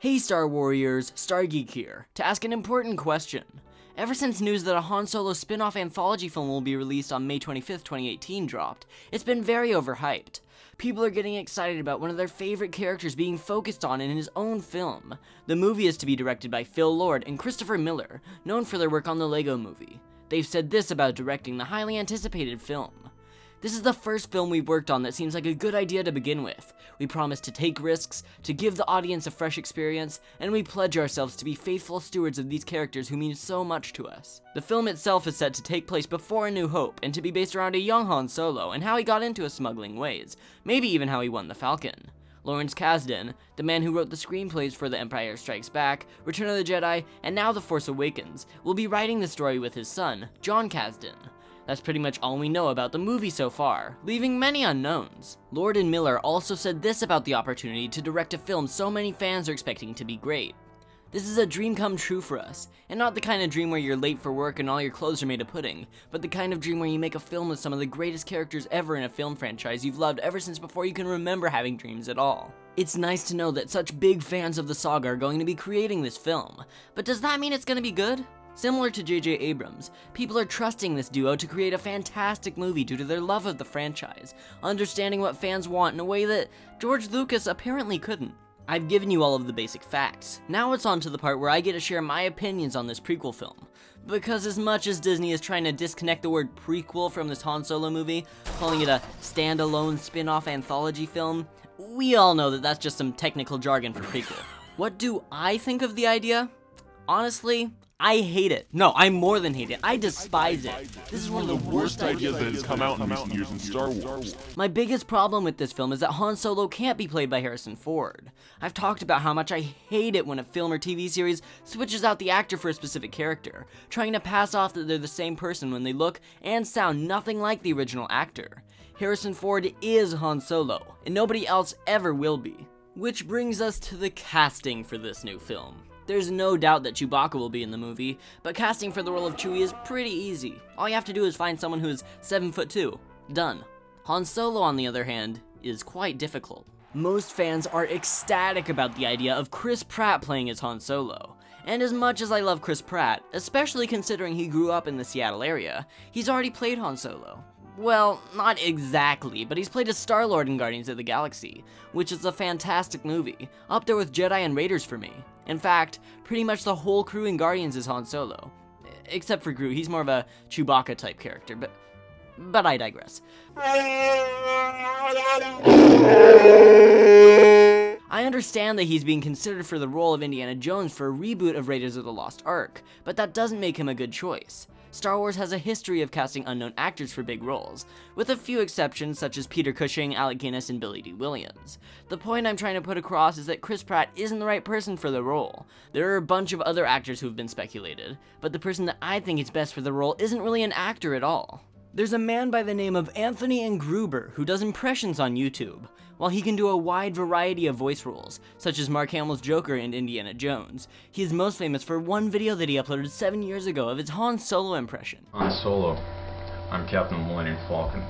Hey Star Warriors, Star Geek here, to ask an important question. Ever since news that a Han Solo spin-off anthology film will be released on May 25th, 2018 dropped, it's been very overhyped. People are getting excited about one of their favorite characters being focused on in his own film. The movie is to be directed by Phil Lord and Christopher Miller, known for their work on the Lego Movie. They've said this about directing the highly anticipated film. This is the first film we've worked on that seems like a good idea to begin with. We promise to take risks, to give the audience a fresh experience, and we pledge ourselves to be faithful stewards of these characters who mean so much to us. The film itself is set to take place before A New Hope, and to be based around a young Han Solo and how he got into his smuggling ways, maybe even how he won the Falcon. Lawrence Kasdan, the man who wrote the screenplays for The Empire Strikes Back, Return of the Jedi, and now The Force Awakens, will be writing the story with his son, Jon Kasdan. That's pretty much all we know about the movie so far, leaving many unknowns. Lord and Miller also said this about the opportunity to direct a film so many fans are expecting to be great. This is a dream come true for us, and not the kind of dream where you're late for work and all your clothes are made of pudding, but the kind of dream where you make a film with some of the greatest characters ever in a film franchise you've loved ever since before you can remember having dreams at all. It's nice to know that such big fans of the saga are going to be creating this film, but does that mean it's going to be good? Similar to J.J. Abrams, people are trusting this duo to create a fantastic movie due to their love of the franchise, understanding what fans want in a way that George Lucas apparently couldn't. I've given you all of the basic facts. Now it's on to the part where I get to share my opinions on this prequel film. Because as much as Disney is trying to disconnect the word prequel from this Han Solo movie, calling it a standalone spin-off anthology film, we all know that that's just some technical jargon for prequel. What do I think of the idea? Honestly, I hate it. No, I more than hate it. I despise it. This is one of the worst ideas that has come out in recent years in Star Wars. My biggest problem with this film is that Han Solo can't be played by Harrison Ford. I've talked about how much I hate it when a film or TV series switches out the actor for a specific character, trying to pass off that they're the same person when they look and sound nothing like the original actor. Harrison Ford is Han Solo, and nobody else ever will be. Which brings us to the casting for this new film. There's no doubt that Chewbacca will be in the movie, but casting for the role of Chewie is pretty easy. All you have to do is find someone who is 7'2". Done. Han Solo, on the other hand, is quite difficult. Most fans are ecstatic about the idea of Chris Pratt playing as Han Solo. And as much as I love Chris Pratt, especially considering he grew up in the Seattle area, he's already played Han Solo. Well, not exactly, but he's played as Star-Lord in Guardians of the Galaxy, which is a fantastic movie, up there with Jedi and Raiders for me. In fact, pretty much the whole crew in Guardians is Han Solo. Except for Groot, he's more of a Chewbacca type character, but I digress. I understand that he's being considered for the role of Indiana Jones for a reboot of Raiders of the Lost Ark, but that doesn't make him a good choice. Star Wars has a history of casting unknown actors for big roles, with a few exceptions such as Peter Cushing, Alec Guinness, and Billy Dee Williams. The point I'm trying to put across is that Chris Pratt isn't the right person for the role. There are a bunch of other actors who have been speculated, but the person that I think is best for the role isn't really an actor at all. There's a man by the name of Anthony Gruber who does impressions on YouTube. While he can do a wide variety of voice roles, such as Mark Hamill's Joker and Indiana Jones, he is most famous for one video that he uploaded 7 years ago of his Han Solo impression. Han Solo, I'm Captain of the Millennium Falcon.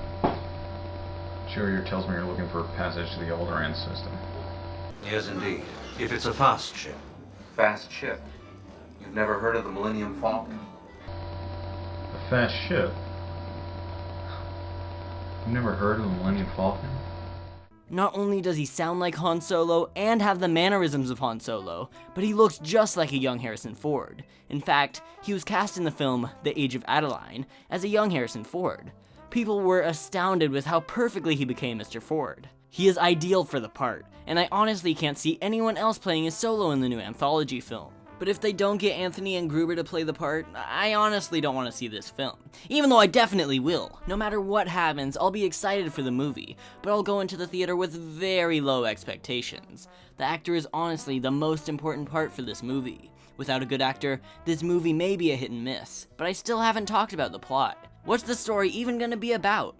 Cheerier tells me you're looking for a passage to the Alderaan system. Yes, indeed. If it's a fast ship. Fast ship? You've never heard of the Millennium Falcon? A fast ship? You've never heard of the Millennium Falcon? Not only does he sound like Han Solo and have the mannerisms of Han Solo, but he looks just like a young Harrison Ford. In fact, he was cast in the film The Age of Adeline as a young Harrison Ford. People were astounded with how perfectly he became Mr. Ford. He is ideal for the part, and I honestly can't see anyone else playing as Solo in the new Anthology film. But if they don't get Anthony Gruber to play the part, I honestly don't want to see this film. Even though I definitely will. No matter what happens, I'll be excited for the movie, but I'll go into the theater with very low expectations. The actor is honestly the most important part for this movie. Without a good actor, this movie may be a hit and miss, but I still haven't talked about the plot. What's the story even gonna be about?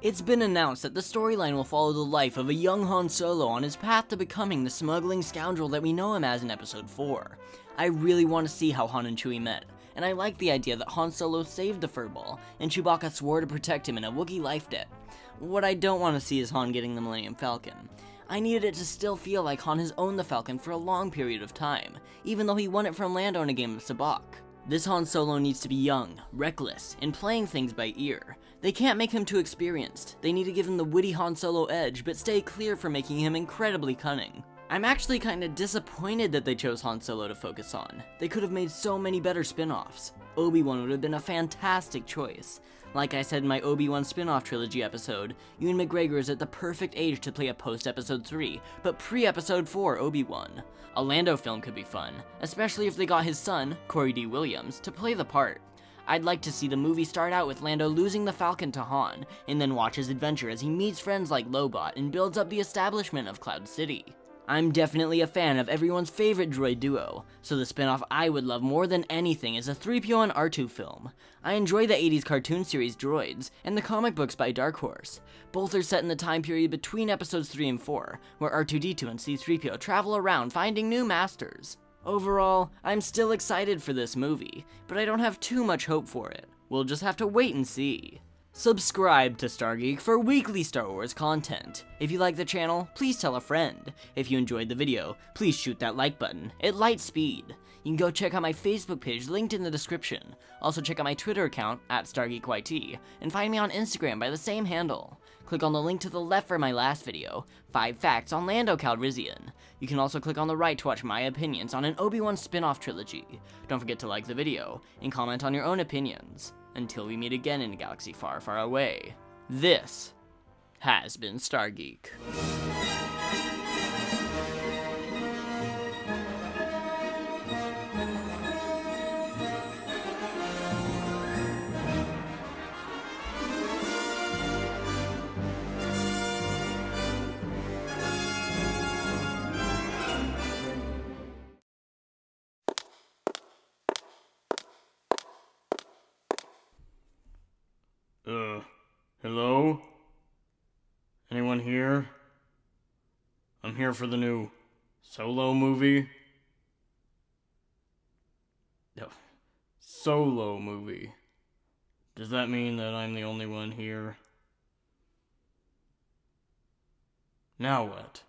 It's been announced that the storyline will follow the life of a young Han Solo on his path to becoming the smuggling scoundrel that we know him as in Episode 4. I really want to see how Han and Chewie met, and I like the idea that Han Solo saved the furball, and Chewbacca swore to protect him in a Wookiee life debt. What I don't want to see is Han getting the Millennium Falcon. I needed it to still feel like Han has owned the Falcon for a long period of time, even though he won it from Lando in a game of sabacc. This Han Solo needs to be young, reckless, and playing things by ear. They can't make him too experienced. They need to give him the witty Han Solo edge, but stay clear from making him incredibly cunning. I'm actually kinda disappointed that they chose Han Solo to focus on. They could have made so many better spin-offs. Obi-Wan would have been a fantastic choice. Like I said in my Obi-Wan spin-off trilogy episode, Ewan McGregor is at the perfect age to play a post-episode 3, but pre-episode 4 Obi-Wan. A Lando film could be fun, especially if they got his son, Corey D. Williams, to play the part. I'd like to see the movie start out with Lando losing the Falcon to Han, and then watch his adventure as he meets friends like Lobot and builds up the establishment of Cloud City. I'm definitely a fan of everyone's favorite droid duo, so the spin-off I would love more than anything is a 3PO and R2 film. I enjoy the 80s cartoon series Droids, and the comic books by Dark Horse. Both are set in the time period between episodes 3 and 4, where R2-D2 and C-3PO travel around finding new masters. Overall, I'm still excited for this movie, but I don't have too much hope for it. We'll just have to wait and see. Subscribe to StarGeek for weekly Star Wars content. If you like the channel, please tell a friend. If you enjoyed the video, please shoot that like button at light speed. You can go check out my Facebook page linked in the description. Also check out my Twitter account at StarGeekYT, and find me on Instagram by the same handle. Click on the link to the left for my last video, 5 Facts on Lando Calrissian. You can also click on the right to watch my opinions on an Obi-Wan spin-off trilogy. Don't forget to like the video, and comment on your own opinions. Until we meet again in a galaxy far, far away, this has been StarGeek. Hello? Anyone here? I'm here for the new Solo movie. No, Solo movie. Does that mean that I'm the only one here? Now what?